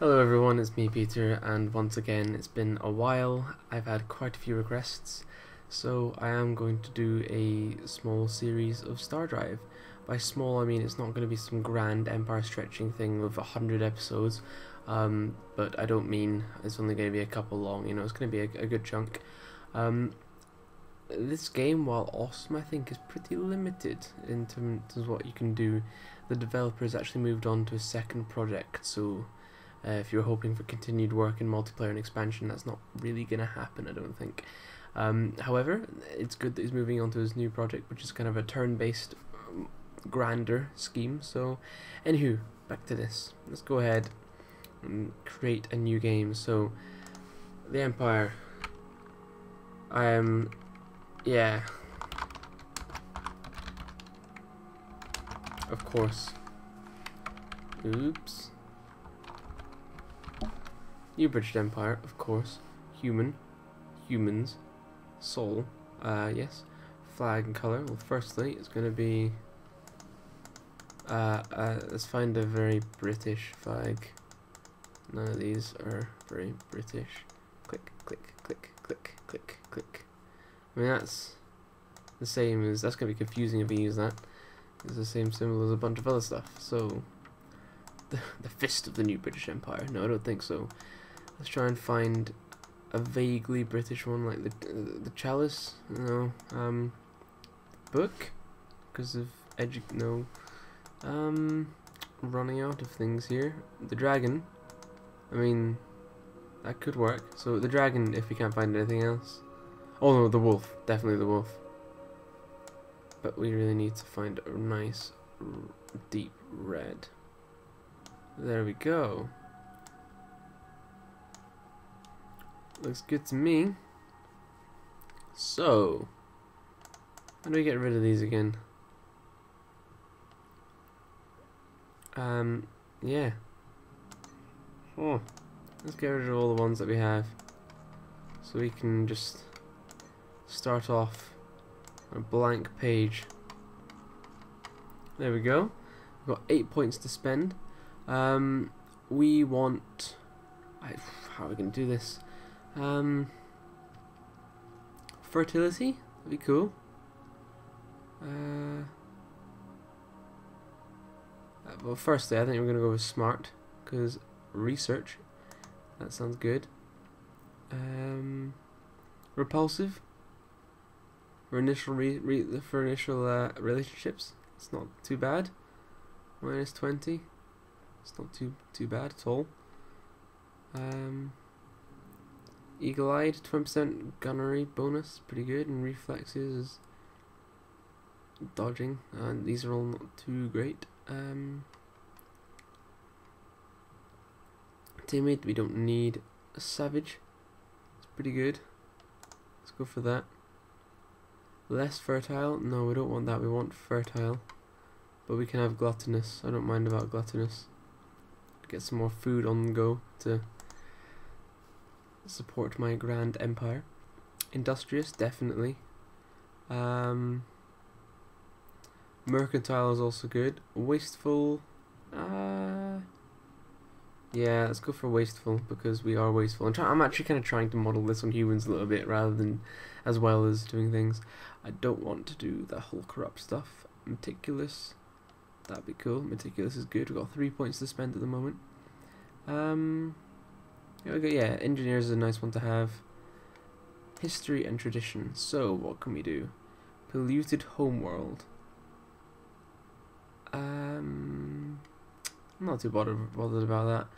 Hello everyone, it's me Peter, and once again it's been a while. I've had quite a few requests, so I am going to do a small series of Stardrive. By small I mean it's not going to be some grand empire stretching thing of 100 episodes, but I don't mean it's only going to be a couple long, it's going to be a good chunk. This game, while awesome, I think is pretty limited in terms of what you can do. The developers actually moved on to a second project, so if you're hoping for continued work in multiplayer and expansion, that's not really going to happen, I don't think. However, it's good that he's moving on to his new project, which is kind of a turn-based, grander scheme. So, anywho, back to this. Let's go ahead and create a new game. So, the Empire. Yeah. Of course. Oops. New British Empire, of course. Humans, soul, yes. Flag and colour. Well, firstly, it's going to be. Let's find a very British flag. None of these are very British. Click, click, click, click, click, click. I mean, that's the same as. That's going to be confusing if we use that. It's the same symbol as a bunch of other stuff. So, the fist of the new British Empire. No, I don't think so. Let's try and find a vaguely British one, like the chalice. No, book, because of running out of things here. The dragon. I mean, that could work. So the dragon, if we can't find anything else. Oh no, the wolf. Definitely the wolf. But we really need to find a nice deep red. There we go. Looks good to me. So, how do we get rid of these again? Yeah. Oh, let's get rid of all the ones that we have, so we can just start off on a blank page. There we go. We've got 8 points to spend. We want. How are we going to do this? Fertility? That'd be cool. Well, firstly, I think we're gonna go with smart, because research. That sounds good. Repulsive. For initial relationships, it's not too bad. -20. It's not too bad at all. Eagle-eyed, 20% gunnery bonus, pretty good, and reflexes is dodging, and these are all not too great. Timid, we don't need. A savage, it's pretty good. Let's go for that. Less fertile, no, we don't want that. We want fertile, but we can have gluttonous. I don't mind about gluttonous. Get some more food on the go to support my grand empire. Industrious, definitely. Mercantile is also good. Wasteful, yeah, let's go for wasteful, because we are wasteful. I'm actually kind of trying to model this on humans a little bit, rather than as well as doing things. I don't want to do the whole corrupt stuff. Meticulous, that'd be cool. Meticulous is good. We've got 3 points to spend at the moment. Yeah, engineers is a nice one to have. History and tradition. So, what can we do? Polluted homeworld. I'm not too bothered about that.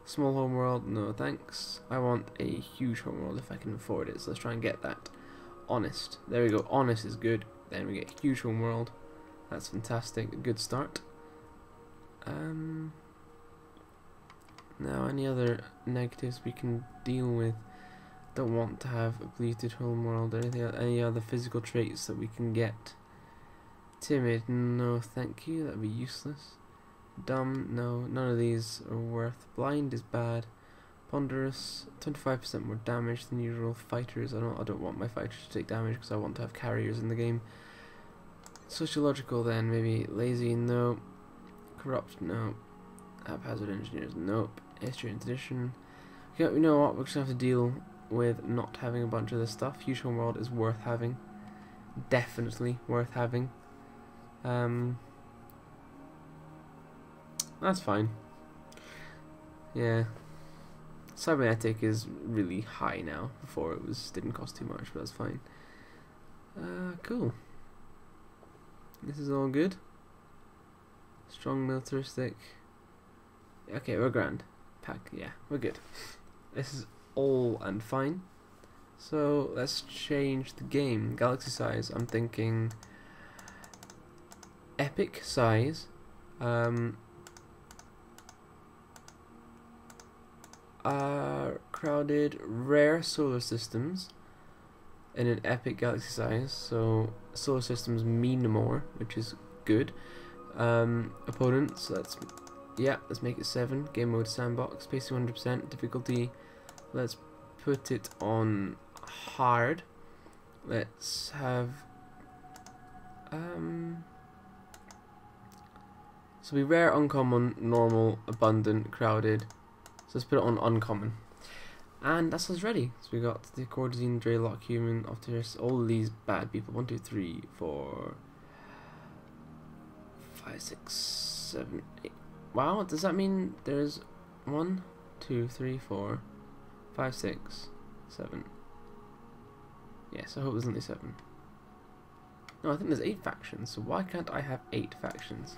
Small homeworld, no thanks. I want a huge homeworld if I can afford it, so let's try and get that. Honest. There we go. Honest is good. Then we get huge homeworld. That's fantastic. A good start. Now, any other negatives we can deal with? Don't want to have a polluted homeworld or anything. Any other physical traits that we can get? Timid, no thank you, that'd be useless. Dumb, no, none of these are worth. Blind is bad. Ponderous, 25% more damage than usual. Fighters, I don't want my fighters to take damage because I want to have carriers in the game. Sociological then, maybe. Lazy, no. Corrupt, no. Haphazard engineers, nope. History and tradition. Yeah, you know what? We're just gonna have to deal with not having a bunch of this stuff. Huge homeworld is worth having. Definitely worth having. That's fine. Yeah. Cybernetic is really high now. Before it didn't cost too much, but that's fine. Cool. This is all good. Strong militaristic. Okay, we're grand. Pack, yeah, we're good. This is all and fine. So let's change the game. Galaxy size, I'm thinking epic size. Crowded rare solar systems in an epic galaxy size. So solar systems mean more, which is good. Opponents, let's make it 7. Game mode sandbox, pacing 100%, difficulty, let's put it on hard. Let's have so be rare, uncommon, normal, abundant, crowded. So let's put it on uncommon. And that's us ready. So we got the Corzine, Draylock, Human, Optimus, all of these bad people. 1, 2, 3, 4, 5, 6, 7, 8. Wow, does that mean there's 1, 2, 3, 4, 5, 6, 7? Yes, I hope there's only 7. No, I think there's 8 factions, so why can't I have 8 factions?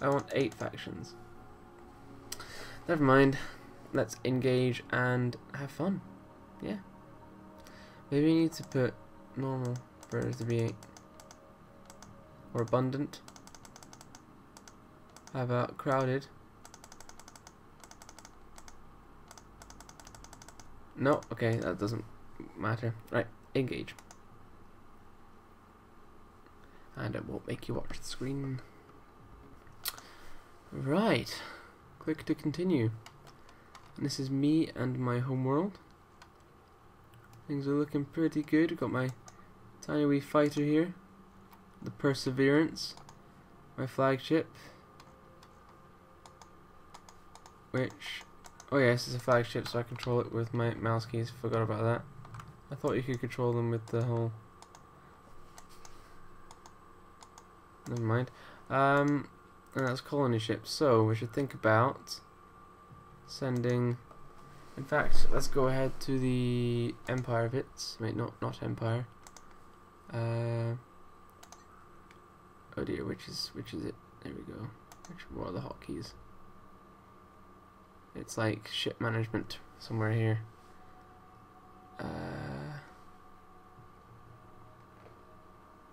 I want 8 factions. Never mind. Let's engage and have fun. Yeah. Maybe we need to put normal for it to be 8. Or abundant. How about crowded? No, okay, that doesn't matter. Right, engage. And it won't make you watch the screen. Right. Click to continue. And this is me and my homeworld. Things are looking pretty good. I've got my tiny wee fighter here. The Perseverance. My flagship. Which... oh yes, it's a flagship, so I control it with my mouse keys. Forgot about that. I thought you could control them with the whole... never mind. And that's colony ships. So we should think about sending... in fact, let's go ahead to the Empire bits. Wait, no, not Empire. Oh dear, which is it? There we go. What are the hotkeys? It's like ship management somewhere here.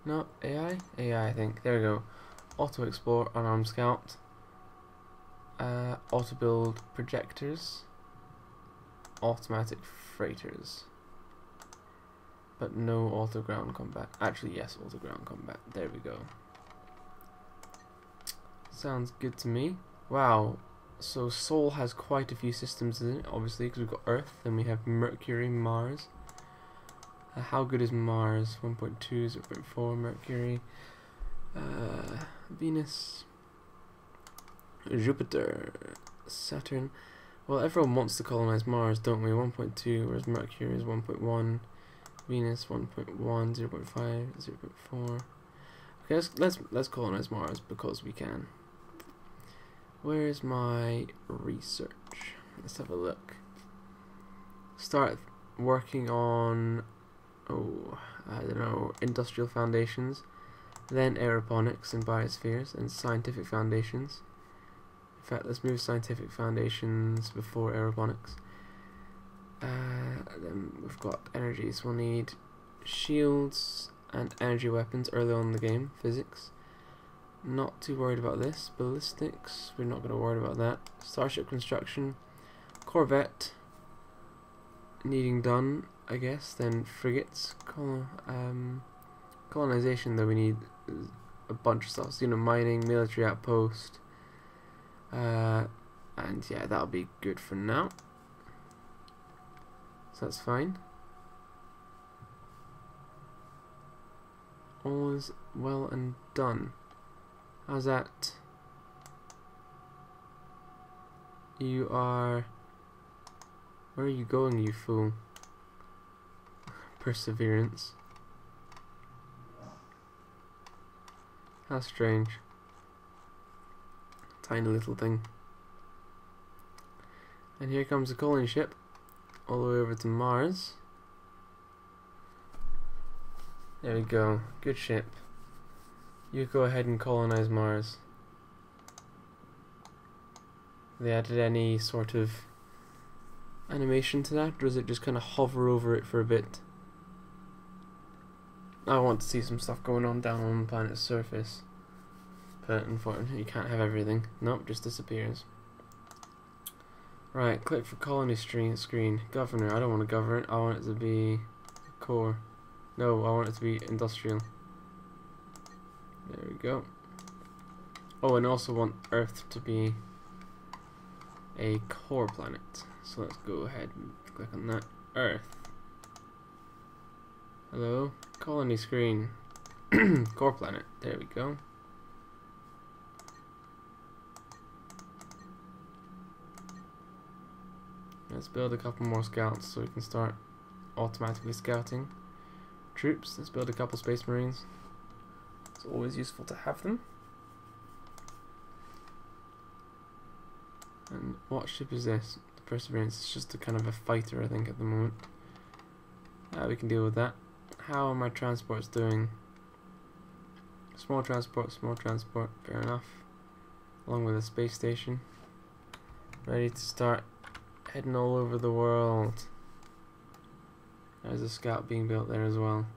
No, AI? AI, I think. There we go. Auto explore, unarmed scout. Auto build projectors. Automatic freighters. But no auto ground combat. Actually, yes, auto ground combat. There we go. Sounds good to me. Wow. So Sol has quite a few systems in it, obviously, because we've got Earth, then we have Mercury, Mars. How good is Mars? 1.2, 0.4, Mercury, Venus, Jupiter, Saturn. Well, everyone wants to colonize Mars, don't we? 1.2, whereas Mercury is 1.1, Venus 1.1, 0.5, 0.4. Okay, let's colonize Mars because we can. Where is my research? Let's have a look. Start working on, I don't know, industrial foundations, then aeroponics and biospheres, and scientific foundations. In fact, let's move scientific foundations before aeroponics. Then we've got energy, so we'll need shields and energy weapons early on in the game, physics. Not too worried about this. Ballistics, we're not going to worry about that. Starship construction, corvette, needing done, I guess. Then frigates, colonization, though we need a bunch of stuff. So, you know, mining, military outpost, and yeah, that'll be good for now. So that's fine. All is well and done. How's that? You are... Where are you going, you fool? Perseverance. How strange. Tiny little thing. And here comes a colony ship all the way over to Mars. There we go. Good ship. You go ahead and colonize Mars. Have they added any sort of animation to that, or does it just kind of hover over it for a bit? I want to see some stuff going on down on the planet's surface, but unfortunately you can't have everything. Nope, just disappears. Right, click for colony screen. Governor. I don't want to govern. I want it to be core. No, I want it to be industrial. There we go. Oh, and I also want Earth to be a core planet. So let's go ahead and click on that. Earth. Hello? Colony screen. Core planet. There we go. Let's build a couple more scouts so we can start automatically scouting troops. Let's build a couple space marines. It's always useful to have them. And what ship is this? The Perseverance. It's just a kind of a fighter, I think, at the moment. We can deal with that. How are my transports doing? Small transport, fair enough. Along with a space station. Ready to start heading all over the world. There's a scout being built there as well.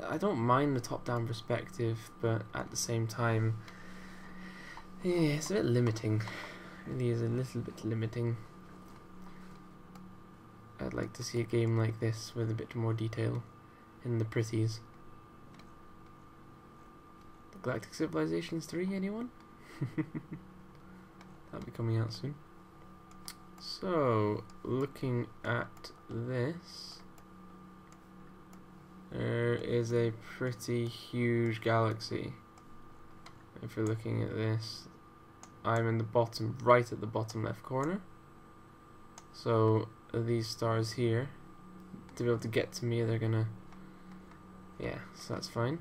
I don't mind the top-down perspective, but at the same time, yeah, it's a bit limiting. It really is a little bit limiting. I'd like to see a game like this with a bit more detail in the pretties. Galactic Civilizations 3, anyone? That'll be coming out soon. So, looking at this, there is a pretty huge galaxy. If you're looking at this, I'm in the bottom, right at the bottom left corner. So these stars here, to be able to get to me, they're gonna, yeah, so that's fine.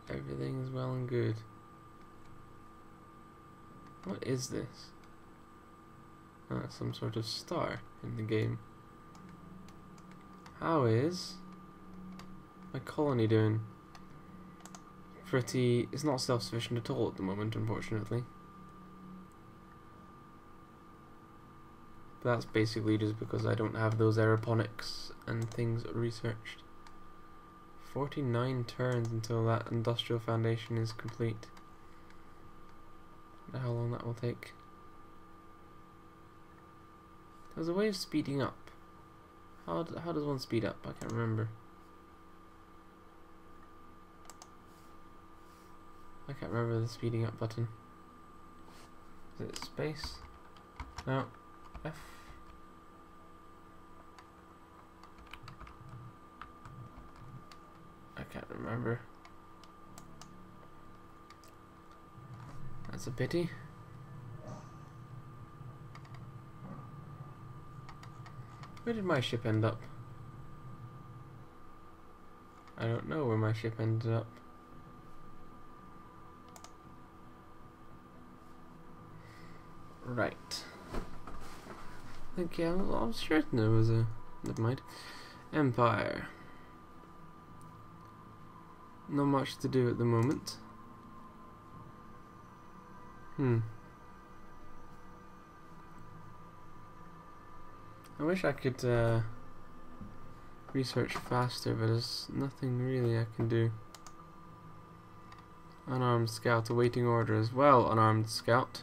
Everything is well and good. What is this? Some sort of star in the game. How is my colony doing? Pretty... It's not self-sufficient at all at the moment, unfortunately. But that's basically just because I don't have those aeroponics and things researched. 49 turns until that industrial foundation is complete. I wonder how long that will take. There's a way of speeding up. How does one speed up? I can't remember. I can't remember the speeding up button. Is it space? No. F. I can't remember. That's a pity. Where did my ship end up? I don't know where my ship ended up. Right. I think, yeah, I was certain there was a... Never mind. Empire. Not much to do at the moment. I wish I could research faster, but there's nothing really I can do. Unarmed scout awaiting orders. Well, unarmed scout,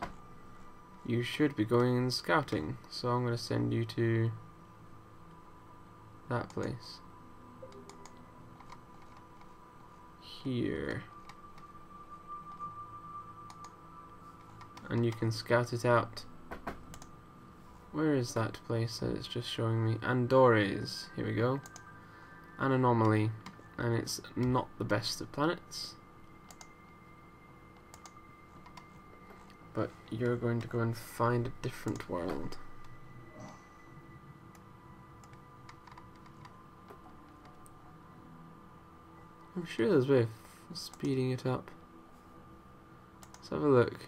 you should be going in scouting, so I'm going to send you to that place. Here. And you can scout it out. Where is that place that it's just showing me? Andores. Here we go. An anomaly. and it's not the best of planets. But you're going to go and find a different world. I'm sure there's a way of speeding it up. Let's have a look.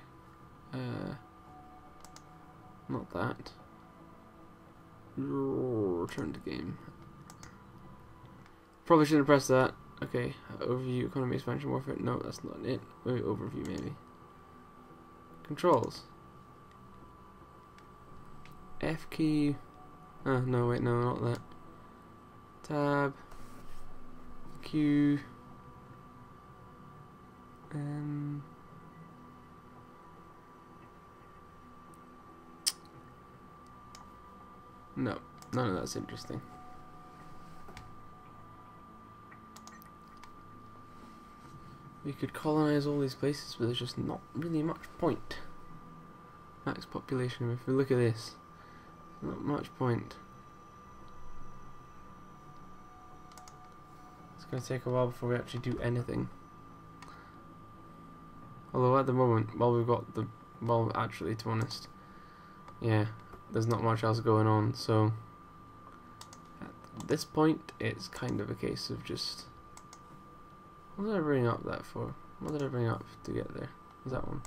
Not that. Return to game. Probably shouldn't have pressed that. Okay, overview, economy, expansion, warfare. No, that's not it. Wait, overview maybe. Controls. F key. Oh, no, wait, no, not that. Tab. Q. No, none of that's interesting. We could colonize all these places, but there's just not really much point. Max population, if we look at this, not much point. It's going to take a while before we actually do anything. Although at the moment, well actually to be honest, yeah, there's not much else going on, so at this point it's kind of a case of just, what did I bring up that for? What did I bring up to get there? Was that one?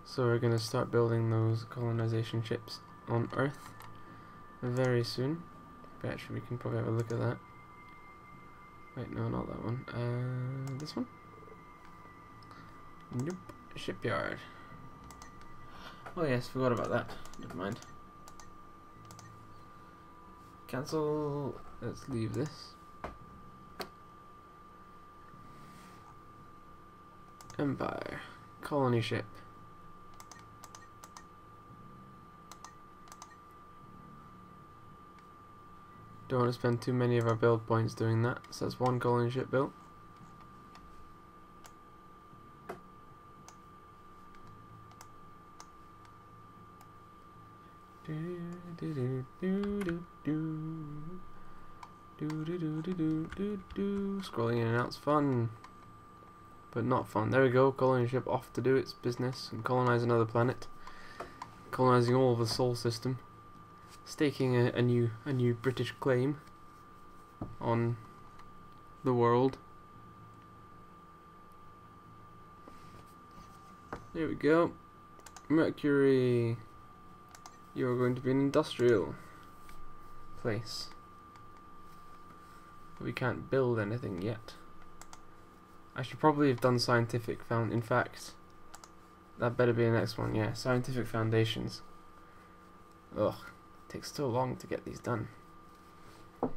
So we're going to start building those colonization ships on Earth very soon. But actually we can probably have a look at that. Wait, no, not that one. This one? Nope. Shipyard. Oh yes, forgot about that. Never mind. Cancel. Let's leave this. Empire. Colony ship. Don't want to spend too many of our build points doing that, so that's one colony ship built. Scrolling in and out's fun, but not fun. There we go, colony ship off to do its business and colonize another planet, colonizing all of the Sol system. Staking a new British claim on the world. There we go. Mercury. You're going to be an industrial place. We can't build anything yet. I should probably have done scientific in fact, that better be the next one. Yeah, scientific foundations. Ugh. Takes so long to get these done. How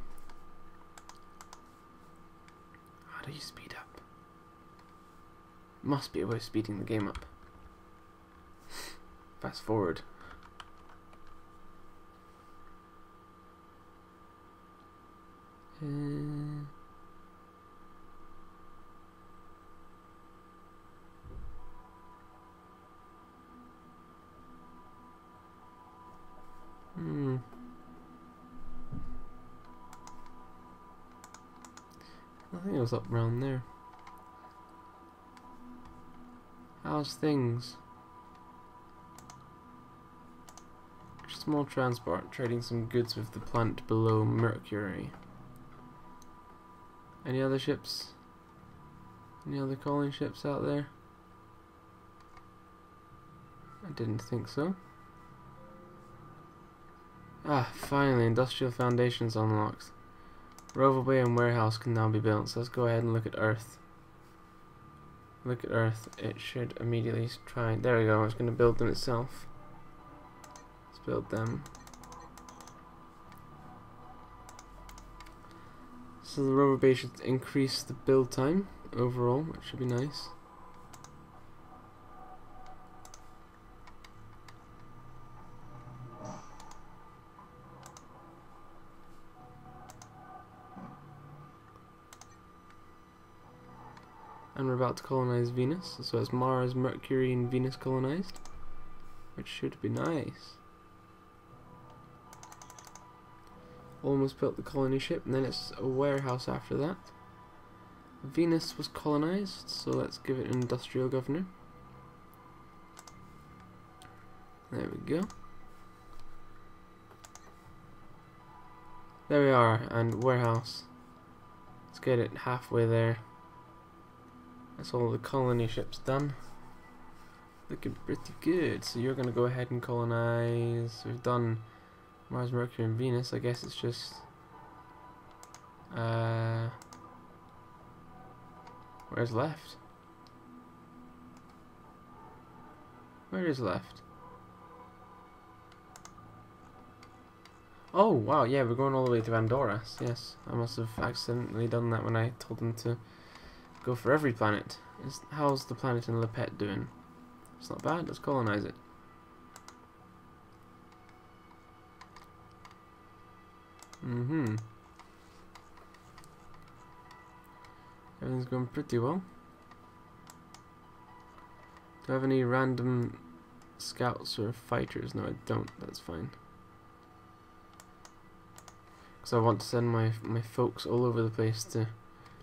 do you speed up? Must be a way of speeding the game up. Fast forward. I think it was up around there. How's things? Small transport, trading some goods with the planet below Mercury. Any other ships? Any other calling ships out there? I didn't think so. Ah, finally, industrial foundations unlocked. Roverway and warehouse can now be built, so let's go ahead and look at Earth. Look at Earth, it should immediately try. There we go, it's going to build them itself. Let's build them. So the rover bay should increase the build time overall, which should be nice. And we're about to colonize Venus, so it's Mars, Mercury, and Venus colonized, which should be nice. almost built the colony ship, and then it's a warehouse after that. Venus was colonized, so let's give it an industrial governor. There we go. There we are, and warehouse. Let's get it halfway there. That's all the colony ships done. Looking pretty good. So you're gonna go ahead and colonize. We've done Mars, Mercury, and Venus. I guess it's just where's left? Where is left? Oh wow, yeah, we're going all the way to Andoras. Yes, I must have accidentally done that when I told them to go for every planet. How's the planet in Lepet doing? It's not bad. Let's colonize it. Everything's going pretty well. Do I have any random scouts or fighters? No, I don't. That's fine. Because I want to send my folks all over the place to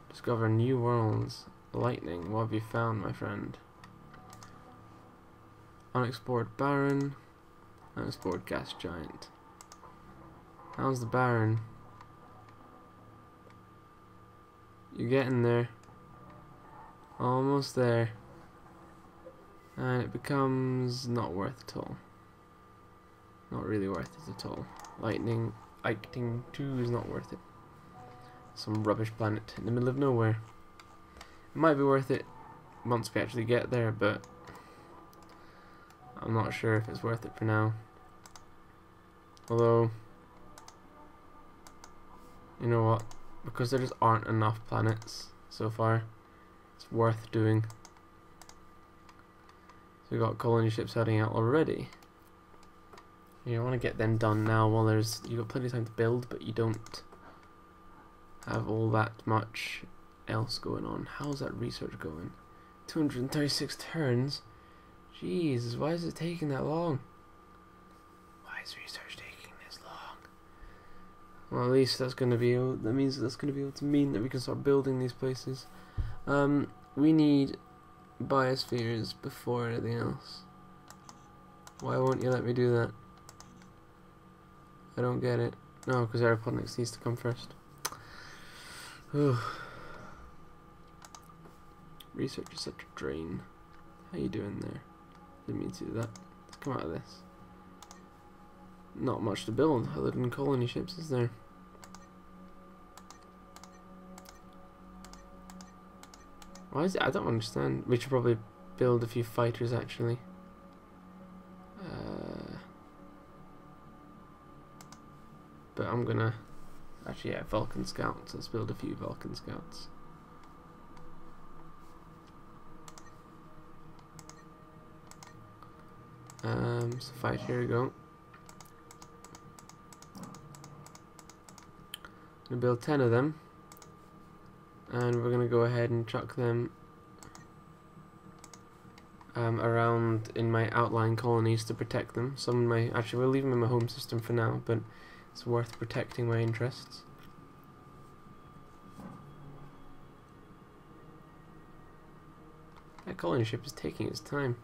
discover new worlds. Lightning, what have you found, my friend? Unexplored Baron, unexplored gas giant. How's the Baron? You're getting there. Almost there. And it becomes not worth it at all. Not really worth it at all. Lightning 2 is not worth it. Some rubbish planet in the middle of nowhere. It might be worth it once we actually get there, but I'm not sure if it's worth it for now. Although, you know what? Because there just aren't enough planets so far, it's worth doing. So we got colony ships heading out already. You want to get them done now while you've got plenty of time to build, but you don't have all that much else going on. How's that research going? 236 turns? Jesus, why is it taking that long? Why is research taking this long? Well, at least that means that's gonna be able to mean that we can start building these places. We need biospheres before anything else. Why won't you let me do that? I don't get it. No, because aeroponics needs to come first. Research is such a drain. How you doing there? Didn't mean to do that. Let's come out of this. Not much to build other than colony ships, is there? Why is it? I don't understand. We should probably build a few fighters actually. But I'm gonna actually, yeah, Vulcan scouts. Let's build a few Vulcan scouts. So fight, here we go. I'm gonna build 10 of them, and we're gonna go ahead and chuck them around in my outlying colonies to protect them. Some actually we'll leave them in my home system for now, but it's worth protecting my interests. That colony ship is taking its time.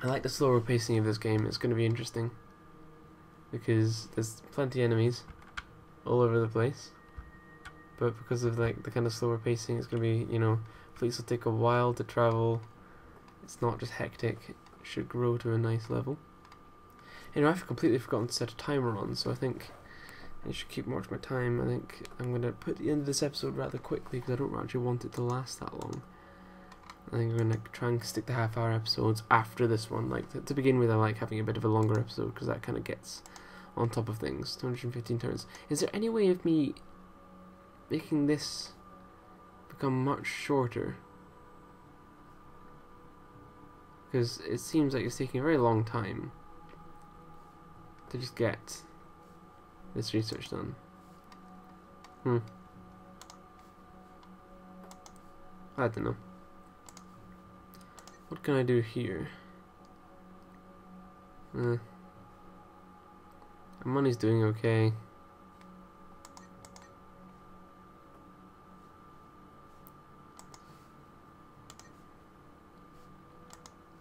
I like the slower pacing of this game. It's going to be interesting because there's plenty of enemies all over the place, but because of like the kind of slower pacing, it's going to be, you know, fleets will take a while to travel. It's not just hectic. It should grow to a nice level. You know, I've completely forgotten to set a timer on, so I think I should keep more of my time. I think I'm going to put the end of this episode rather quickly because I don't actually want it to last that long. I think I'm going to try and stick to half-hour episodes after this one. Like to begin with, I like having a bit of a longer episode because that kind of gets on top of things. 215 turns. Is there any way of me making this become much shorter? Because it seems like it's taking a very long time to just get this research done. I don't know. What can I do here? I Our money's doing okay.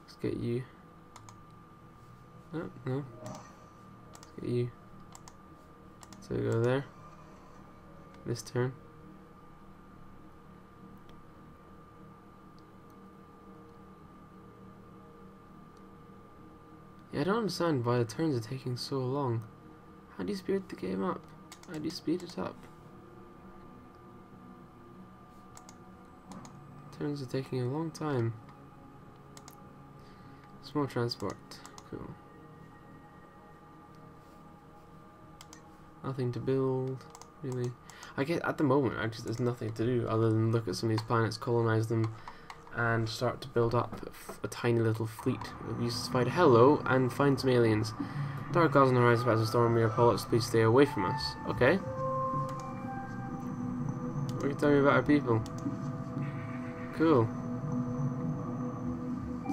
Let's get you. Oh, no. Let's get you. So we go there. This turn. Yeah, I don't understand why the turns are taking so long. How do you speed the game up? How do you speed it up? Turns are taking a long time. Small transport. Cool. Nothing to build, really. I guess at the moment, there's nothing to do other than look at some of these planets, colonize them, and start to build up a tiny little fleet. We use fight hello and find some aliens. Dark clouds on the horizon, about to storm. We are pilots. Please stay away from us. Okay. What can you tell me about our people? Cool.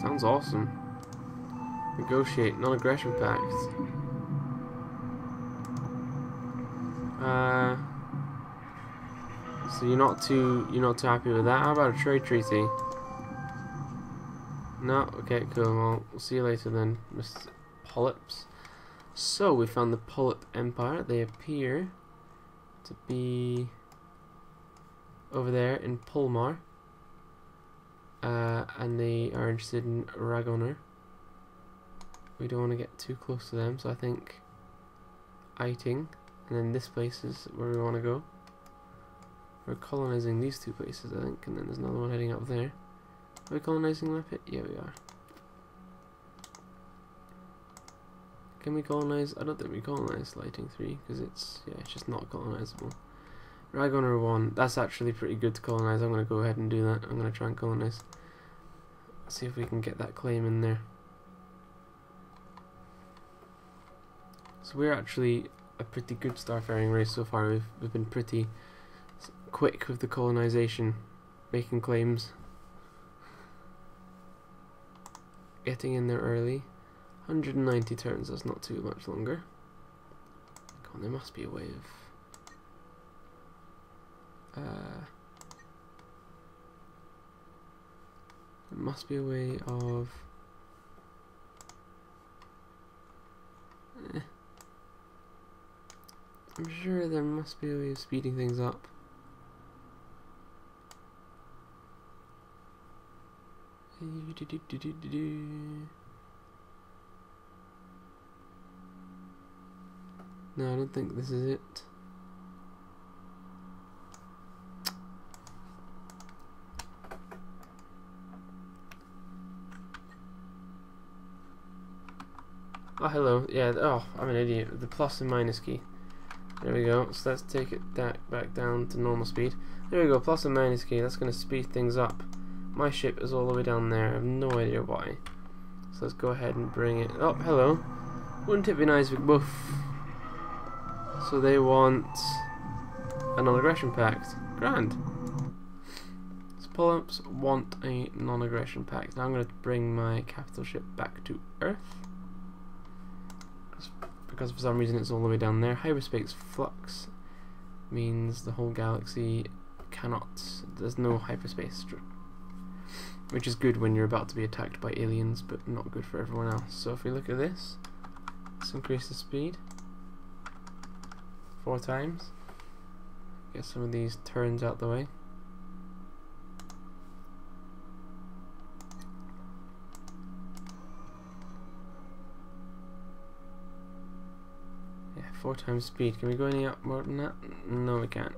Sounds awesome. Negotiate non-aggression pact. So you're not too happy with that. How about a trade treaty? No. Okay. Cool. Well, we'll see you later then, Mr. Polyps. So we found the Polyp Empire. They appear to be over there in Polmar, and they are interested in Ragoner. We don't want to get too close to them, so I think Eiting, and then this place is where we want to go. We're colonizing these two places, I think, and then there's another one heading up there. Are we colonizing Lepit? Yeah, we are. Can we colonize? I don't think we colonize Lighting 3 because it's just not colonizable. Ragoner 1, that's actually pretty good to colonize. I'm going to go ahead and do that. I'm going to try and colonize. See if we can get that claim in there. So we're actually a pretty good starfaring race so far. We've been pretty quick with the colonization, making claims, getting in there early. 190 turns, that's not too much longer. Come on, there must be a way of there must be a way of I'm sure there must be a way of speeding things up. No, I don't think this is it. Oh, hello. Yeah, oh, I'm an idiot. The plus and minus key. There we go. So let's take it back down to normal speed. There we go. Plus and minus key. That's going to speed things up. My ship is all the way down there. I have no idea why. So let's go ahead and bring it. Oh, hello. Wouldn't it be nice if we both... So they want a non-aggression pact. Grand. So Polyps want a non-aggression pact. Now I'm going to bring my capital ship back to Earth. Because for some reason it's all the way down there. Hyperspace flux means the whole galaxy cannot... There's no hyperspace. Which is good when you're about to be attacked by aliens, but not good for everyone else. So if we look at this, let's increase the speed 4 times. Get some of these turns out the way. Yeah, 4 times speed. Can we go any up more than that? No, we can't.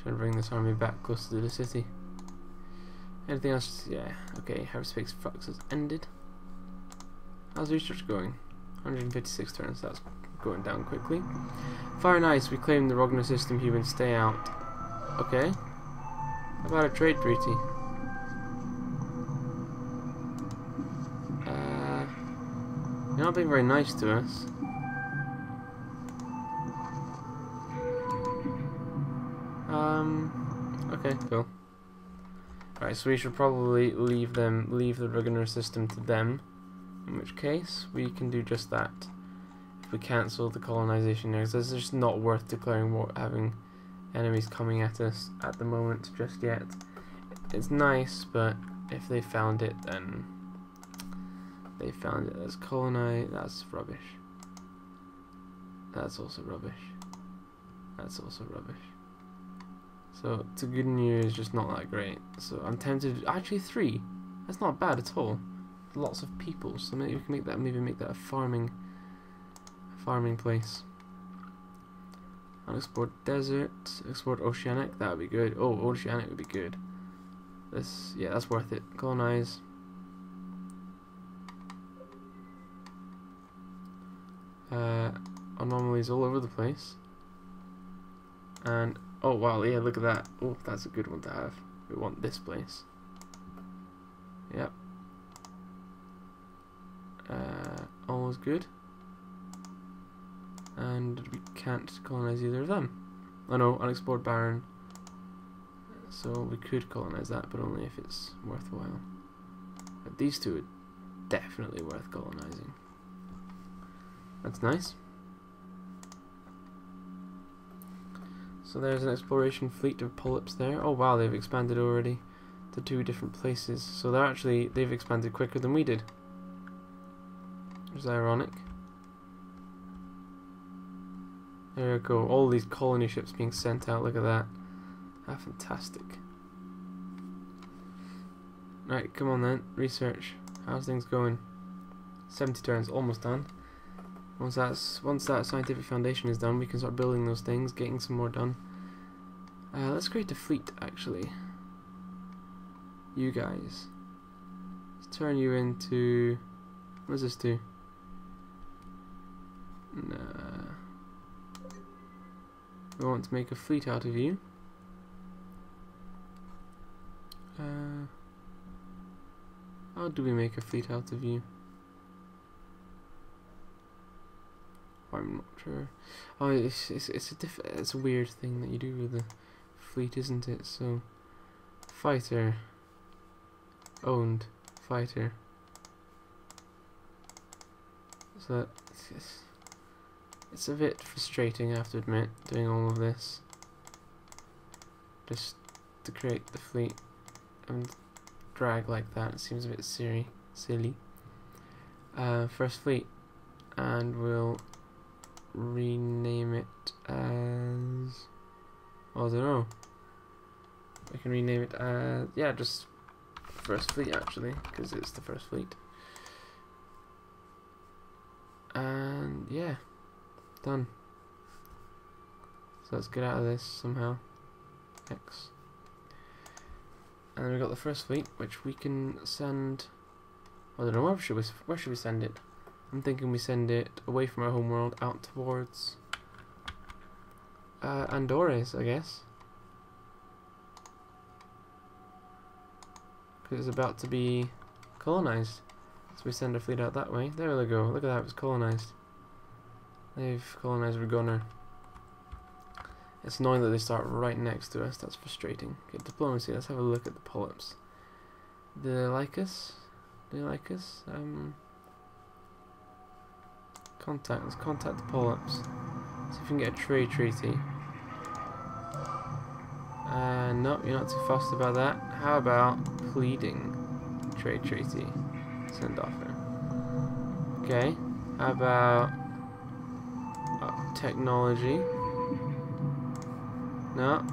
Trying to bring this army back closer to the city. Anything else? Yeah, okay, hyperspace flux has ended. How's research going? 156 turns, that's going down quickly. Fire and Ice, we claim the Rogner system, humans stay out. Okay. How about a trade treaty? You're not being very nice to us. Okay, cool. Alright, so we should probably leave the Rogner system to them. In which case, we can do just that. If we cancel the colonization there, because it's just not worth declaring war, having enemies coming at us at the moment just yet. It's nice, but if they found it, then they found it. Let's colonize. That's rubbish. That's also rubbish. That's also rubbish. So, to good news, just not that great. So, I'm tempted. Actually, 3. That's not bad at all. Lots of people. So maybe we can make that. Maybe make that a farming place. Unexplored desert. Explored oceanic. That would be good. Oh, oceanic would be good. This, yeah, that's worth it. Colonize. Anomalies all over the place. And oh wow, yeah, look at that. Oh, that's a good one to have. We want this place. Yep. Almost good. And we can't colonize either of them. Oh no, unexplored barren. So we could colonize that, but only if it's worthwhile. But these two are definitely worth colonizing. That's nice. So there's an exploration fleet of polyps there. Oh wow, they've expanded already to 2 different places. So they've expanded quicker than we did. Which is ironic. There we go. All these colony ships being sent out. Look at that. How fantastic. Right, come on then. Research. How's things going? 70 turns, almost done. Once that scientific foundation is done, we can start building those things, getting some more done. Let's create a fleet, actually. You guys. Let's turn you into... What does this do? Nah. We want to make a fleet out of you. How do we make a fleet out of you? I'm not sure. Oh, it's a weird thing that you do with the fleet, isn't it? So, fighter, owned, fighter. So it's a bit frustrating, I have to admit, doing all of this just to create the fleet and drag like that. It seems a bit silly. First fleet, and we'll rename it as, oh, I don't know. We can rename it as, yeah, just first fleet actually, because it's the first fleet. And yeah, done. So let's get out of this somehow. X. And then we got the first fleet, which we can send. I don't know, where should we send it? I'm thinking we send it away from our homeworld, out towards Andorres, I guess, because it's about to be colonized. So we send our fleet out that way. There we go. Look at that, it was colonized. They've colonized Regona. It's annoying that they start right next to us. That's frustrating. Okay, diplomacy. Let's have a look at the polyps. Do they like us? Do they like us? Contact. Let's contact the polyps. See if we can get a trade treaty. Nope, you're not too fussed about that. How about pleading trade treaty? Send offer. Okay. How about technology? No.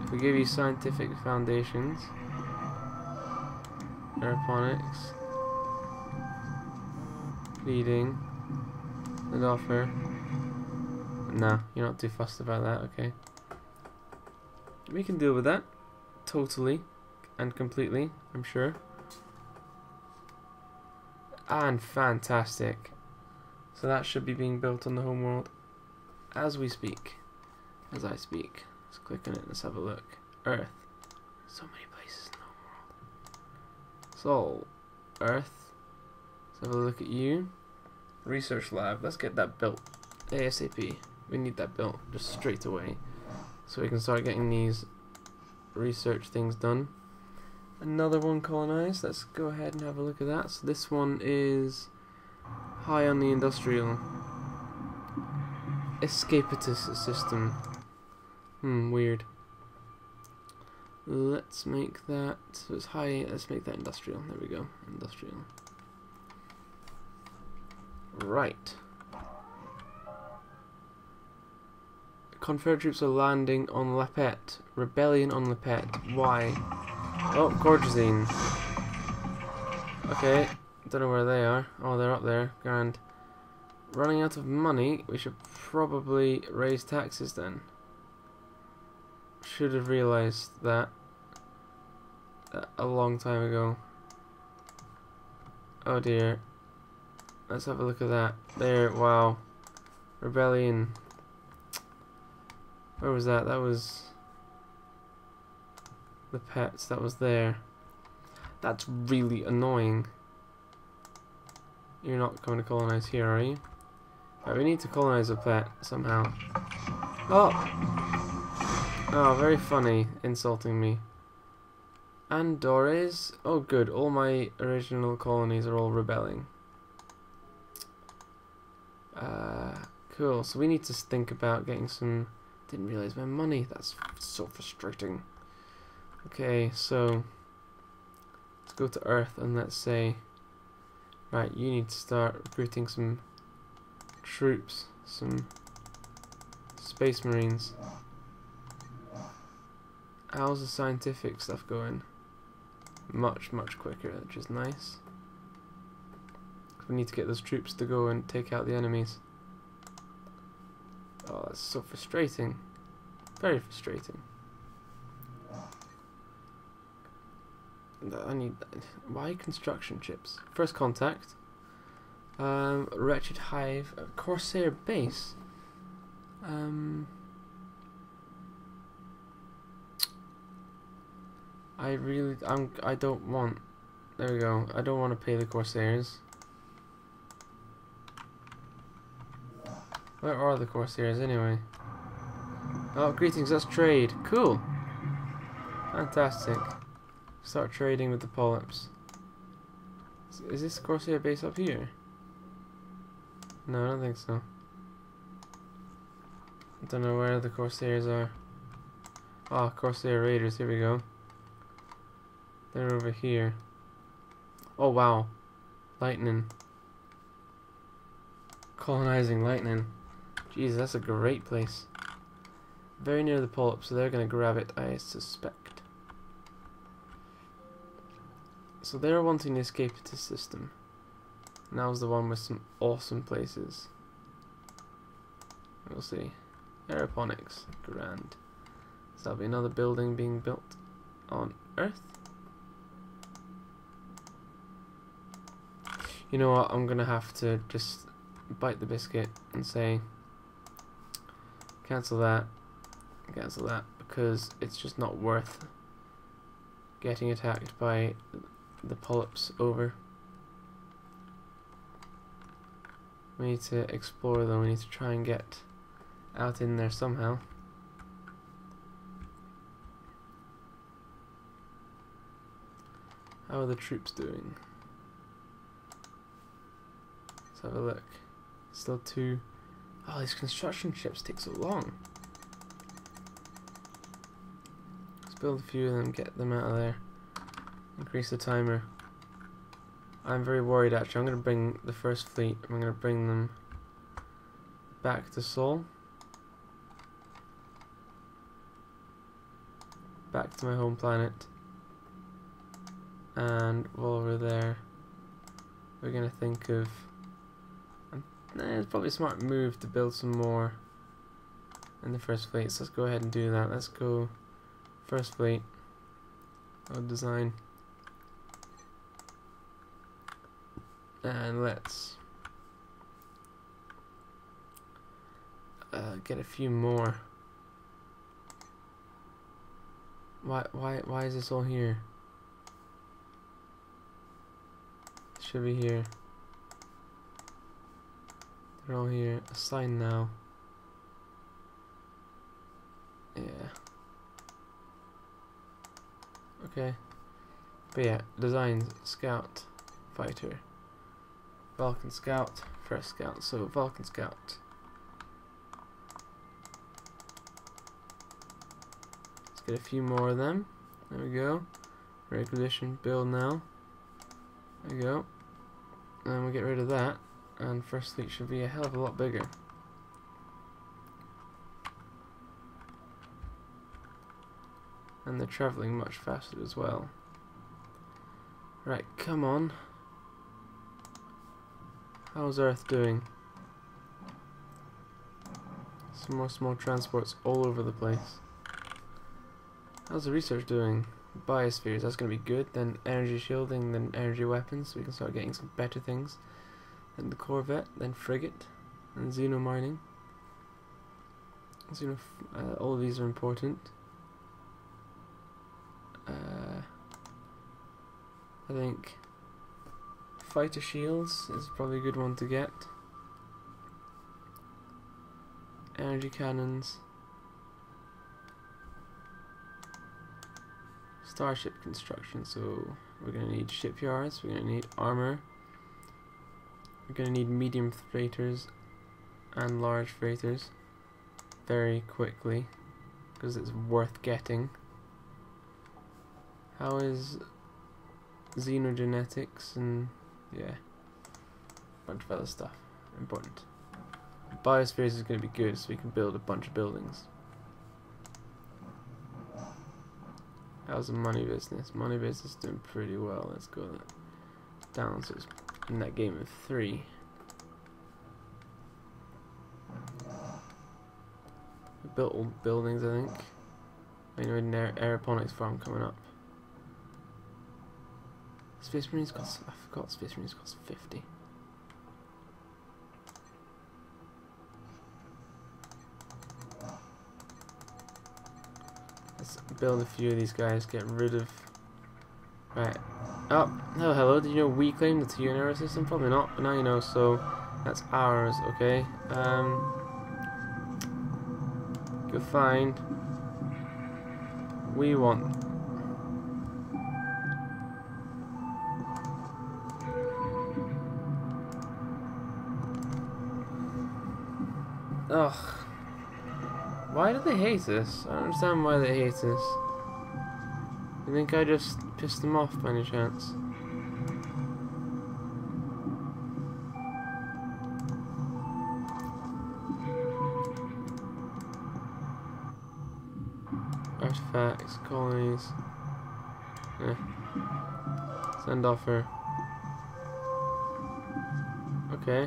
If we give you scientific foundations, aeroponics, pleading, and offer. No, you're not too fussed about that. Okay. We can deal with that totally and completely, I'm sure. And fantastic. So that should be being built on the homeworld as we speak. As I speak. Let's click on it, let's have a look. Earth. So many places in the homeworld. So, Earth. Let's have a look at you. Research lab. Let's get that built ASAP. We need that built just straight away, so we can start getting these research things done. Another one colonized. Let's go ahead and have a look at that. So this one is high on the industrial. Escapist system. Weird. Let's make that, so it's high, let's make that industrial. There we go, industrial. Right. Confederate troops are landing on Lapet. Rebellion on Lapet. Why? Oh, Gorgazine. Okay, don't know where they are. Oh, they're up there. Grand. Running out of money, we should probably raise taxes then. Should have realized that a long time ago. Oh dear. Let's have a look at that. There, wow. Rebellion. Where was that? That was the pets. That was there. That's really annoying. You're not coming to colonize here, are you? Right, we need to colonize a pet somehow. Oh! Oh, very funny. Insulting me. Andorres? Oh good, all my original colonies are all rebelling. Cool, so we need to think about getting some... Didn't realize my money, that's so frustrating. Okay, so... Let's go to Earth and let's say... Right, you need to start recruiting some troops, some space marines. How's the scientific stuff going? Much quicker, which is nice. We need to get those troops to go and take out the enemies. Oh, that's so frustrating. Very frustrating. I need... Why construction chips? First contact. Wretched Hive. Corsair base. I don't want... There we go. I don't want to pay the Corsairs. Where are the Corsairs anyway? Oh, greetings, let's trade. Cool. Fantastic. Start trading with the polyps. Is this Corsair base up here? No, I don't think so. I don't know where the Corsairs are. Ah, Corsair Raiders, here we go. They're over here. Oh wow. Lightning. Colonizing lightning. Jeez, that's a great place. Very near the polyps, so they're gonna grab it, I suspect. So they're wanting to escape this system. Now's the one with some awesome places. We'll see. Aeroponics. Grand. So that'll be another building being built on Earth. You know what, I'm gonna have to just bite the biscuit and say cancel that, because it's just not worth getting attacked by the polyps over. We need to explore though, we need to try and get out in there somehow. How are the troops doing? Let's have a look. Still two. Oh, these construction ships take so long. Let's build a few of them, get them out of there. Increase the timer. I'm very worried actually. I'm going to bring the first fleet. I'm going to bring them back to Seoul. Back to my home planet. And while we're there, we're going to think of... it's probably a smart move to build some more in the first fleet. So let's go ahead and do that. Let's go first fleet. I'll design. And let's get a few more. Why is this all here? It should be here. They're all here. Assign now. Yeah. Okay. But yeah, designs Scout, Fighter, Vulcan Scout, first Scout. So Vulcan Scout. Let's get a few more of them. There we go. Requisition, build now. There we go. And we'll get rid of that. And first fleet should be a hell of a lot bigger. And they're travelling much faster as well. Right, come on. How's Earth doing? Some more small transports all over the place. How's the research doing? Biospheres, that's going to be good. Then energy shielding, then energy weapons, so we can start getting some better things. Then the Corvette, then frigate, and xenomining. All of these are important. I think fighter shields is probably a good one to get. Energy cannons. Starship construction, so we're going to need shipyards, we're going to need armor, we're going to need medium freighters and large freighters very quickly because it's worth getting. How is xenogenetics and yeah, a bunch of other stuff important. Biospheres is going to be good so we can build a bunch of buildings. How's the money business? Money business is doing pretty well. Let's go down. So it's in that game of 3. We built all the buildings, I think. I know an aeroponics farm coming up. Space Marines cost. I forgot Space Marines cost 50. Let's build a few of these guys, get rid of... Right. Oh, hello, did you know we claim the TU error system? Probably not, but now you know, so that's ours, okay. Go find... We want... Ugh. Why do they hate us? I don't understand why they hate us. You think I just pissed them off by any chance? Artifacts, colonies. Send offer. Okay.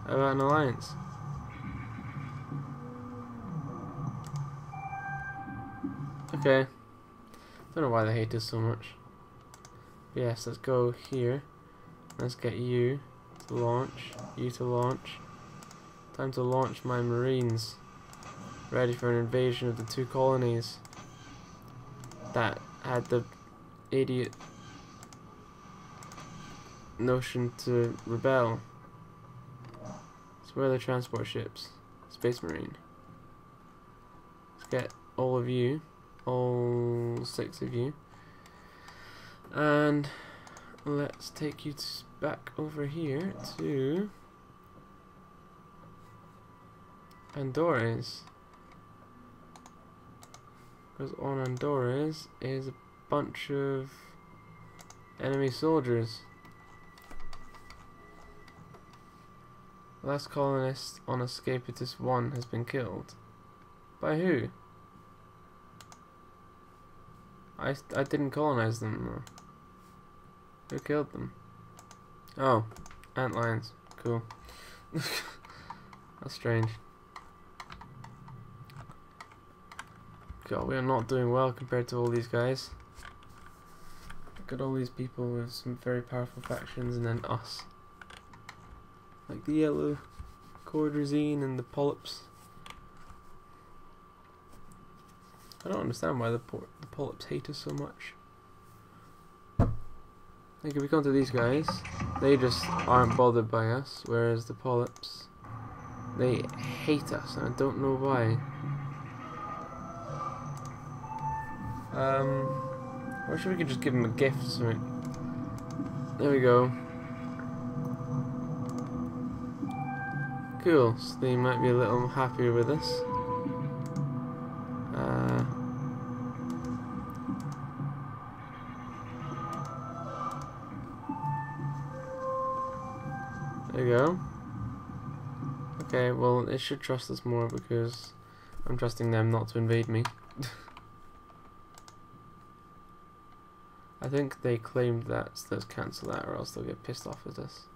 How about an alliance? Okay. Don't know why they hate us so much. But yes, let's go here. Let's get you to launch. You to launch. Time to launch my Marines. Ready for an invasion of the 2 colonies that had the idiot notion to rebel. So where are the transport ships? Space Marine. Let's get all of you. All 6 of you, and let's take you back over here to Andorra's, because on Andorra's is a bunch of enemy soldiers. Last colonist on Escapitus 1 has been killed. By who? I didn't colonize them. Who killed them? Oh, antlions. Cool. That's strange. God, we are not doing well compared to all these guys. Look at all these people with some very powerful factions, and then us. Like the yellow Cordrazine and the polyps. I don't understand why the polyps hate us so much. Like if we come to these guys, they just aren't bothered by us, whereas the polyps, they hate us, and I don't know why. Or should we could just give him a gift or something? There we go. Cool, so they might be a little happier with us. There you go. Okay, well, it should trust us more because I'm trusting them not to invade me. I think they claimed that, so let's cancel that or else they'll get pissed off at us.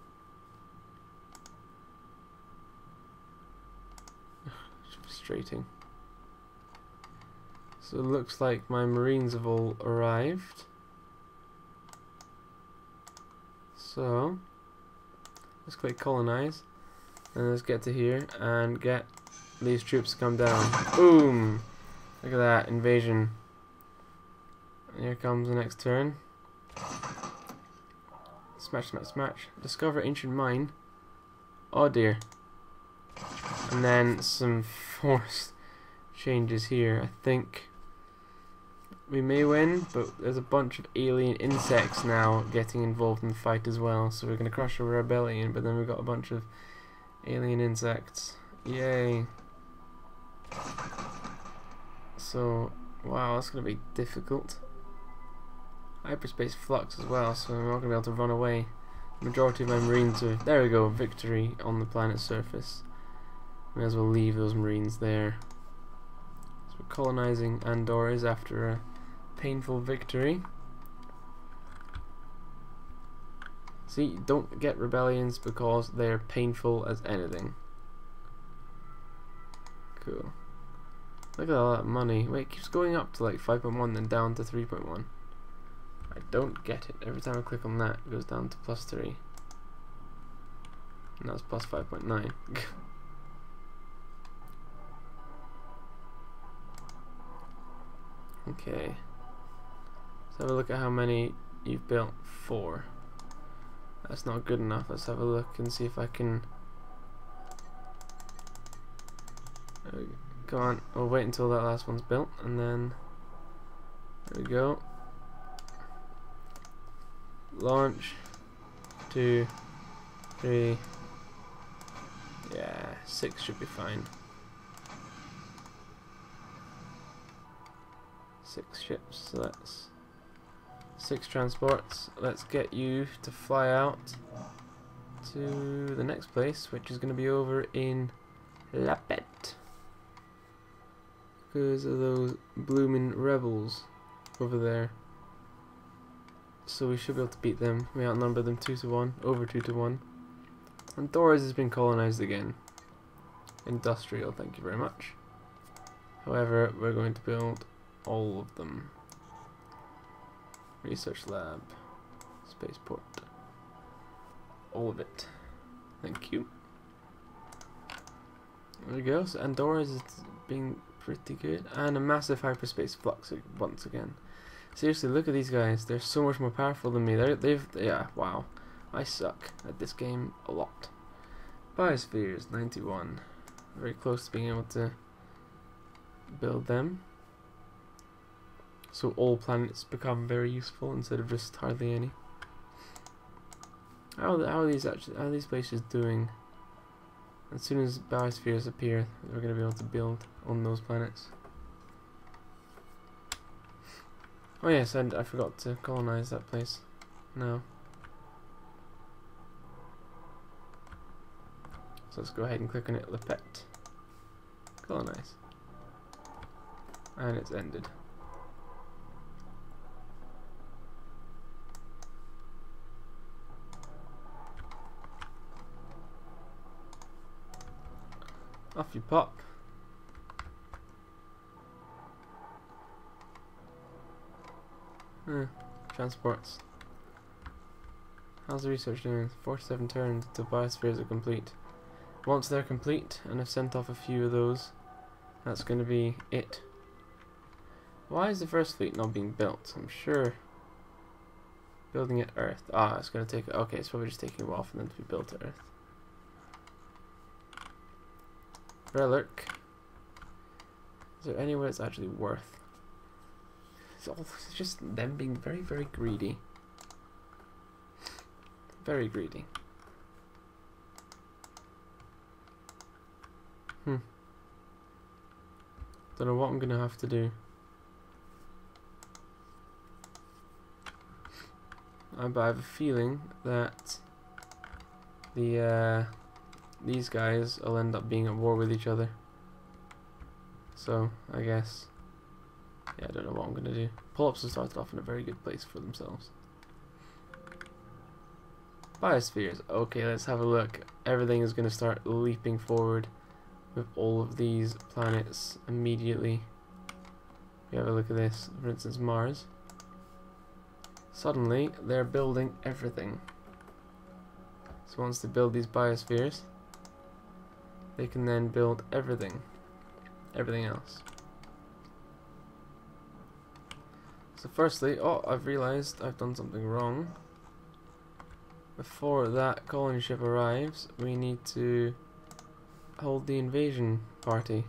It's frustrating. So it looks like my marines have all arrived. So let's click colonize and let's get to here and get these troops to come down. Boom! Look at that invasion. Here comes the next turn. Smash, smash, smash. Discover ancient mine. Oh dear. And then some forced changes here. I think we may win, but there's a bunch of alien insects now getting involved in the fight as well. So we're going to crush a rebellion, but then we've got a bunch of alien insects. Yay. So, wow, that's going to be difficult. Hyperspace flux as well, so I'm not going to be able to run away. Majority of my marines are... There we go, victory on the planet's surface. May as well leave those marines there. So we're colonizing Andorras after a painful victory. See, don't get rebellions because they're painful as anything. Cool. Look at all that money. Wait, it keeps going up to like 5.1 then down to 3.1. I don't get it. Every time I click on that, it goes down to +3. And that's plus 5.9. Okay. Let's have a look at how many you've built. 4. That's not good enough. Let's have a look and see if I can... Come on, we'll wait until that last one's built and then... There we go. Launch. 2, 3. Yeah, 6 should be fine. 6 ships, so that's 6 transports. Let's get you to fly out to the next place, which is going to be over in La Pet. Because of those blooming rebels over there. So we should be able to beat them. We outnumber them 2-1, over 2-1. Andorras has been colonized again. Industrial, thank you very much. However, we're going to build all of them. Research lab, spaceport, all of it. Thank you. There we go. So Andorras is being pretty good, and a massive hyperspace flux once again. Seriously, look at these guys. They're so much more powerful than me. Yeah, wow. I suck at this game a lot. Biospheres, 91. Very close to being able to build them. So all planets become very useful instead of just hardly any. How are these places doing? As soon as biospheres appear, we're going to be able to build on those planets. Oh yes, and I forgot to colonize that place. No. So let's go ahead and click on it. Le Pet. Colonize. And it's ended. Off you pop. Transports. How's the research doing? 47 turns until biospheres are complete. Once they're complete, and I've sent off a few of those, that's going to be it. Why is the first fleet not being built? I'm sure. Building at Earth. Ah, it's going to take... Okay, it's probably just taking a while for them to be built at Earth. Relic. Is there anywhere it's actually worth It's just them being very, very greedy. Very greedy. Don't know what I'm gonna have to do. But I have a feeling that these guys will end up being at war with each other. So I guess, yeah, I don't know what I'm gonna do. Pull-ups have started off in a very good place for themselves. Biospheres. Okay, let's have a look. Everything is gonna start leaping forward with all of these planets immediately. You have a look at this. For instance, Mars. Suddenly, they're building everything. So once they build these biospheres, they can then build everything else. So firstly, oh, I've realized I've done something wrong. Before that colony ship arrives, we need to hold the invasion party.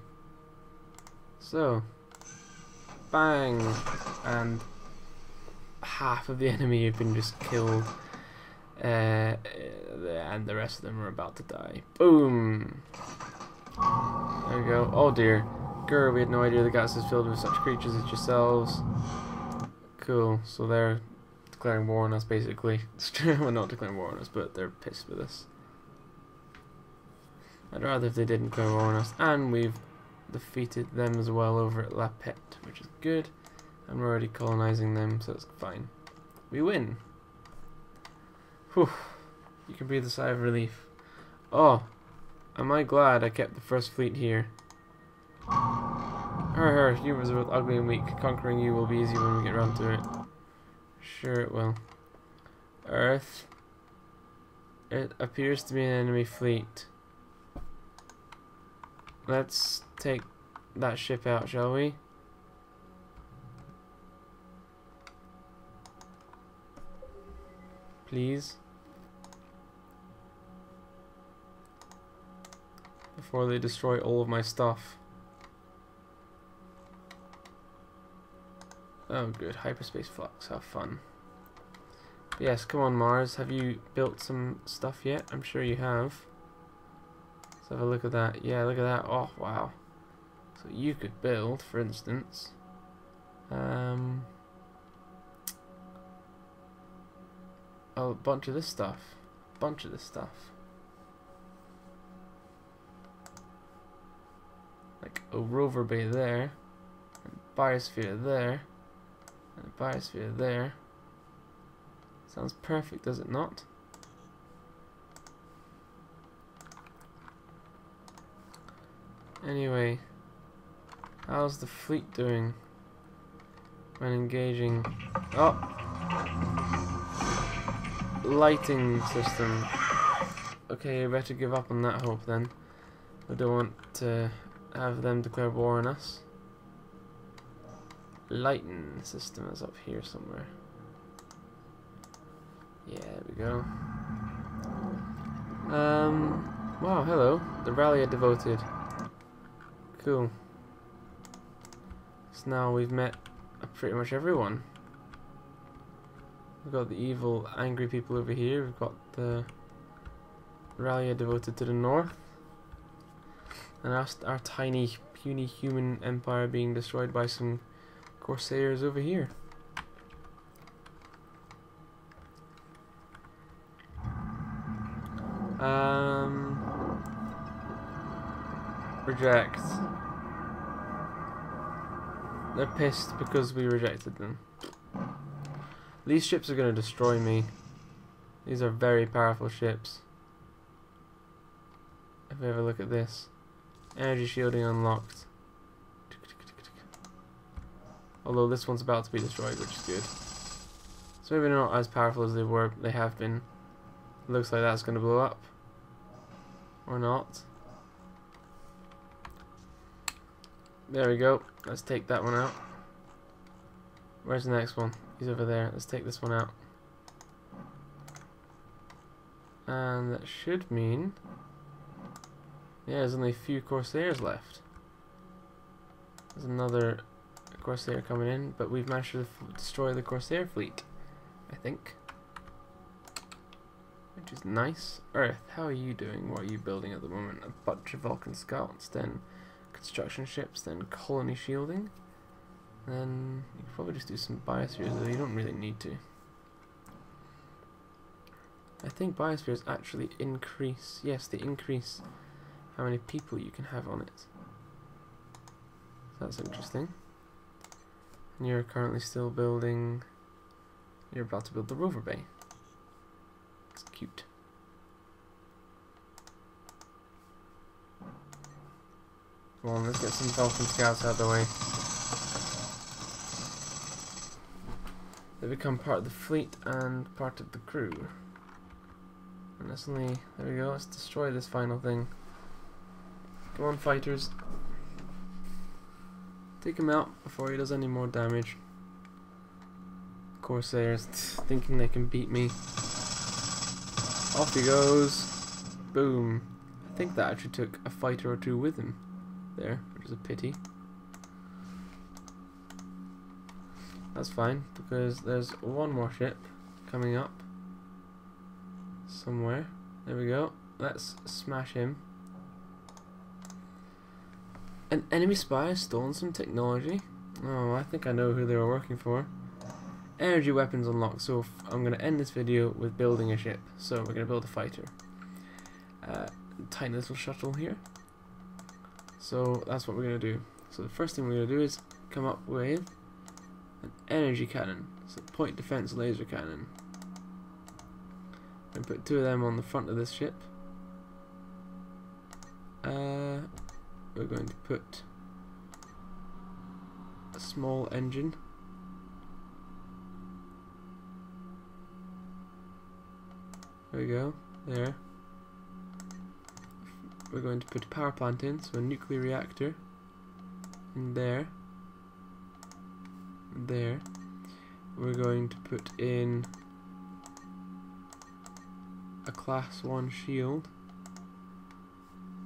So, bang, and half of the enemy have been just killed, and the rest of them are about to die. Boom! There we go. Oh dear. Grr, we had no idea the gas is filled with such creatures as yourselves. Cool, so they're declaring war on us basically. Well, not declaring war on us, but they're pissed with us. I'd rather if they didn't declare war on us. And we've defeated them as well over at La Pet, which is good. And we're already colonizing them, so it's fine. We win. Whew. You can breathe a sigh of relief. Oh, am I glad I kept the first fleet here. Humans are both ugly and weak. Conquering you will be easy when we get around to it. Sure it will. Earth. It appears to be an enemy fleet. Let's take that ship out, shall we? Please. Before they destroy all of my stuff. Oh good, hyperspace flux, how fun. But yes, come on Mars, have you built some stuff yet? I'm sure you have. Let's have a look at that. Yeah, look at that. Oh wow. So you could build, for instance, a bunch of this stuff. Like a rover bay there, and a biosphere there, and a biosphere there. Sounds perfect, does it not? Anyway, how's the fleet doing when engaging? Oh! Lighting system. Okay, I better give up on that hope then. I don't want to have them declare war on us. Lighting system is up here somewhere. Yeah, there we go. Wow, hello. The rally are devoted. Cool. So now we've met pretty much everyone. We've got the evil, angry people over here. We've got the rally devoted to the north. And our tiny, puny human empire being destroyed by some corsairs over here. Reject. They're pissed because we rejected them. These ships are going to destroy me. These are very powerful ships. If we have a look at this. Energy shielding unlocked. Although this one's about to be destroyed, which is good. So maybe they're not as powerful as they have been. Looks like that's going to blow up. Or not. There we go. Let's take that one out. Where's the next one? He's over there. Let's take this one out. And that should mean... yeah, there's only a few corsairs left. There's another Corsair coming in, but we've managed to destroy the Corsair fleet, I think. Which is nice. Earth, how are you doing? What are you building at the moment? A bunch of Vulcan scouts, then construction ships, then colony shielding. Then you could probably just do some biospheres, though you don't really need to. I think biospheres actually increase, yes, they increase how many people you can have on it. That's interesting. And you're currently still building, you're about to build the rover bay. It's cute. Come on, let's get some Vulcan scouts out of the way. They become part of the fleet and part of the crew. And that's only, there we go, let's destroy this final thing. Come on, fighters. Take him out before he does any more damage. Corsairs thinking they can beat me. Off he goes. Boom. I think that actually took a fighter or two with him there, which is a pity. That's fine, because there's one more ship coming up somewhere. There we go. Let's smash him. An enemy spy has stolen some technology. Oh, I think I know who they were working for. Energy weapons unlocked. So I'm going to end this video with building a ship. So we're going to build a fighter. Tiny little shuttle here. So that's what we're going to do. So the first thing we're going to do is come up with an energy cannon. So point defense laser cannon. And put two of them on the front of this ship. We're going to put a small engine. There we go. There. We're going to put a power plant in, so a nuclear reactor. In there. There. We're going to put in a class 1 shield.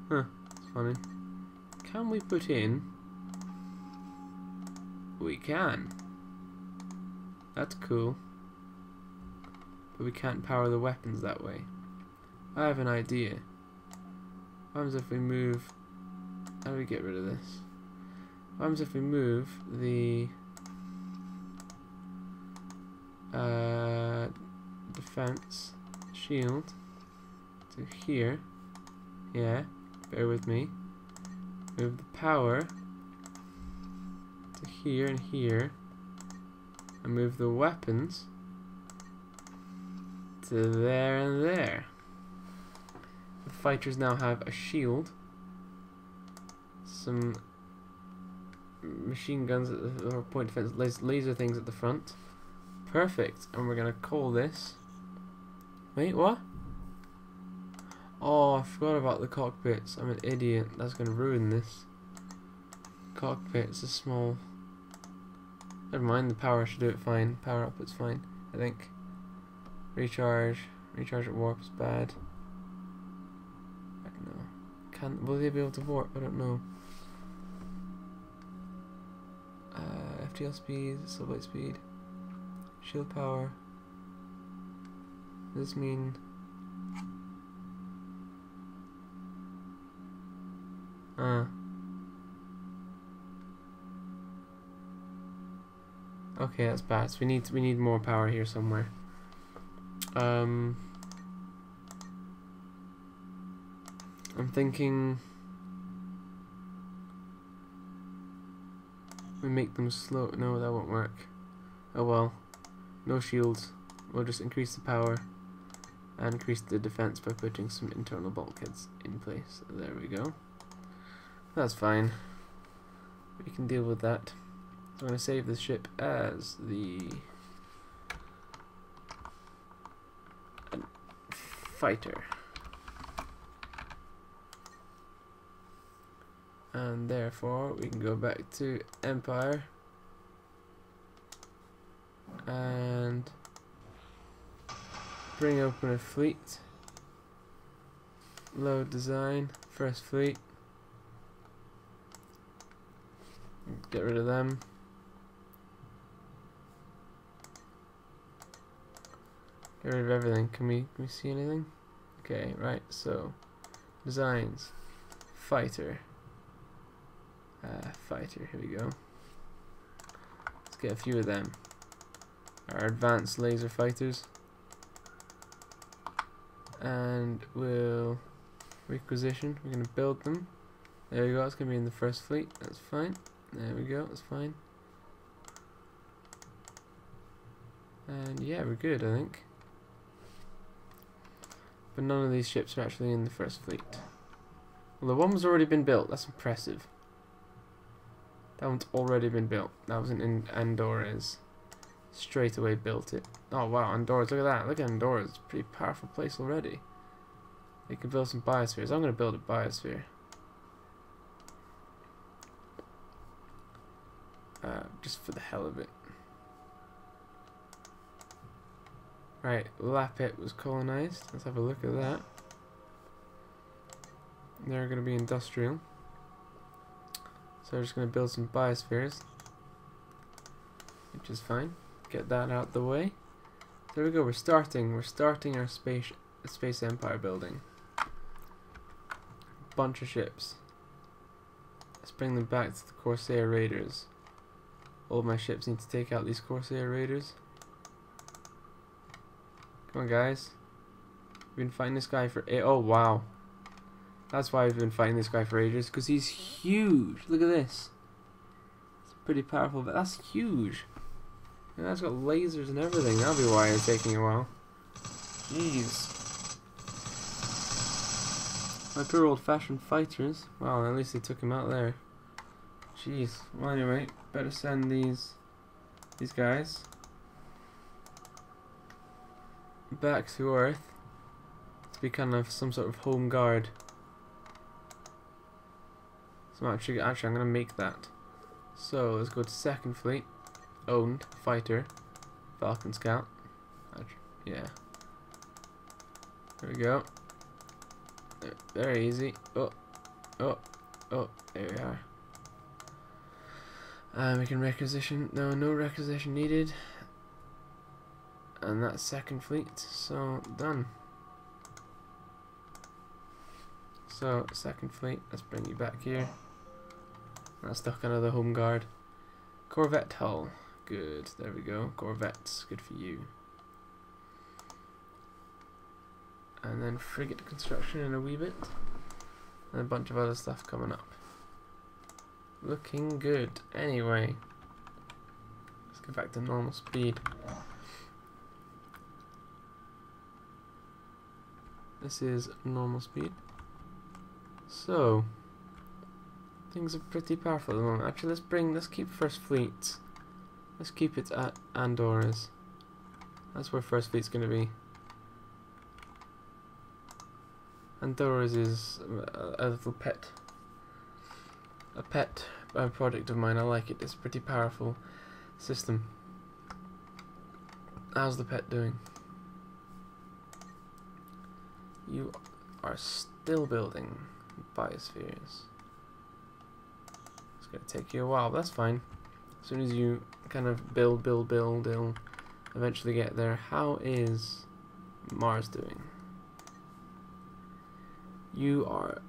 Huh, that's funny. Can we put in? We can. That's cool. But we can't power the weapons that way. I have an idea. What happens if we move... How do we get rid of this? What happens if we move the... defense shield to here? Yeah, bear with me. Move the power to here and here, and move the weapons to there and there. The fighters now have a shield, some machine guns or point defense laser things at the front. Perfect. And we're gonna call this. Wait, what? Oh, I forgot about the cockpits. I'm an idiot. That's going to ruin this. Cockpits is small. Never mind, the power should do it fine. Power up is fine, I think. Recharge. Recharge at warp is bad. I don't know. Will they be able to warp? I don't know. FTL speed, sublight speed. Shield power. Does this mean... Okay, that's bad. So we need more power here somewhere. I'm thinking we make them slow. No, that won't work. Oh well. No shields. We'll just increase the power and increase the defense by putting some internal bulkheads in place. There we go. That's fine. We can deal with that. So I'm going to save this ship as the fighter. And therefore we can go back to Empire and bring open a fleet. Load design, first fleet. Get rid of them. Get rid of everything. Can we see anything? Okay, right, so designs. Fighter. Fighter, here we go. Let's get a few of them. Our advanced laser fighters. And we'll requisition. We're gonna build them. There we go, it's gonna be in the first fleet, that's fine. There we go, that's fine. And yeah, we're good, I think. But none of these ships are actually in the first fleet. Well, the one was already been built, that's impressive. That one's already been built. That was in Andorra's. Straight away built it. Oh wow, Andorra's, look at that. Look at Andorra's, it's a pretty powerful place already. They can build some biospheres. I'm going to build a biosphere. Just for the hell of it. Right, Lapit was colonized. Let's have a look at that. They're going to be industrial. So we're just going to build some biospheres. Which is fine. Get that out the way. There we go, we're starting our space empire building. Bunch of ships. Let's bring them back to the Corsair Raiders. All of my ships need to take out these Corsair Raiders. Come on guys. We've been fighting this guy for oh wow. That's why we've been fighting this guy for ages, because he's huge. Look at this. It's pretty powerful, but that's huge. And that's got lasers and everything. That'll be why it's taking a while. Jeez. My poor old-fashioned fighters. Well, at least they took him out there. Jeez. Well, anyway, better send these guys back to Earth to be kind of some sort of home guard. So actually, I'm gonna make that. So let's go to Second Fleet. Owned fighter, Falcon Scout. Yeah. There we go. Very easy. Oh, there we are. We can requisition. No requisition needed. And that's Second Fleet. So done. So Second Fleet. Let's bring you back here. That's stuck another home guard. Corvette hull. Good, there we go. Corvettes, good for you. And then frigate construction in a wee bit. And a bunch of other stuff coming up. Looking good. Anyway, let's go back to normal speed. This is normal speed. So, things are pretty powerful at the moment. Actually, let's keep First Fleet. Let's keep it at Andorra's. That's where First Fleet's going to be. Andorra's is a little pet. A pet project of mine. I like it. It's a pretty powerful system. How's the pet doing? You are still building biospheres. It's going to take you a while, but that's fine. As soon as you kind of build, you'll eventually get there. How is Mars doing? You are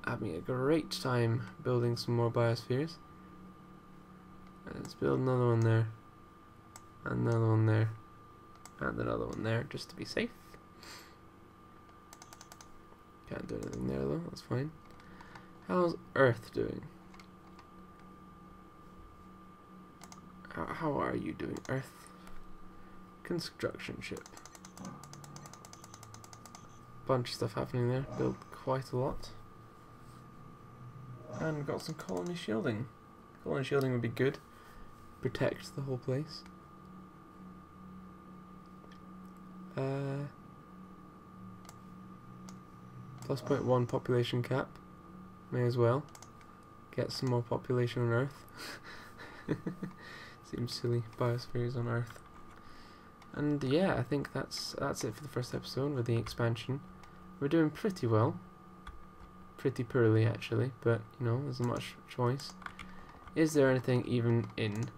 having a great time building some more biospheres. Let's build another one there, another one there, and another one there, just to be safe. Can't do anything there though, that's fine. How's Earth doing? How are you doing, Earth? Construction ship. Bunch of stuff happening there. Built quite a lot. And we've got some colony shielding. Colony shielding would be good. Protect the whole place. Plus 0.1 population cap. May as well. Get some more population on Earth. Seems silly. Biospheres on Earth. And yeah, I think that's it for the first episode with the expansion. We're doing pretty well. Pretty poorly actually, but you know, there's not much choice. Is there anything even in?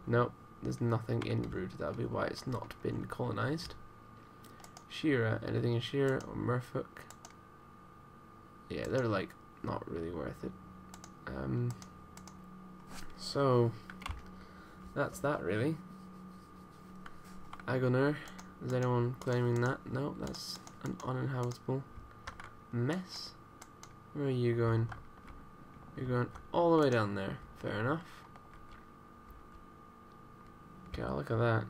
Nope, there's nothing in Brood. That'll be why it's not been colonized. Shearer, anything in Shearer or Merfolk? Yeah, they're like not really worth it. So that's that really. Agoner, is anyone claiming that? No, that's an uninhabitable mess. Where are you going? You're going all the way down there. Fair enough. God, look at that.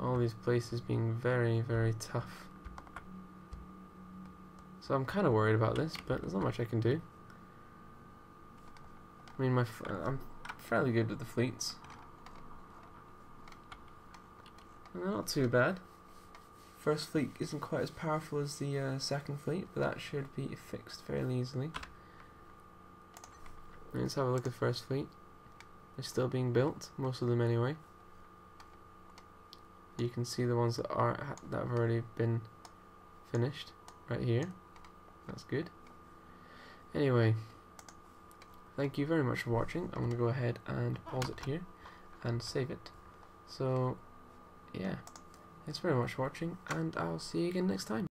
All these places being very, very tough. So I'm kind of worried about this, but there's not much I can do. I mean, I'm fairly good with the fleets. And they're not too bad. First fleet isn't quite as powerful as the second fleet, but that should be fixed fairly easily. Let's have a look at first fleet. They're still being built, most of them anyway. You can see the ones that have already been finished right here. That's good. Anyway, thank you very much for watching. I'm going to go ahead and pause it here and save it. So yeah, thanks very much for watching, and I'll see you again next time.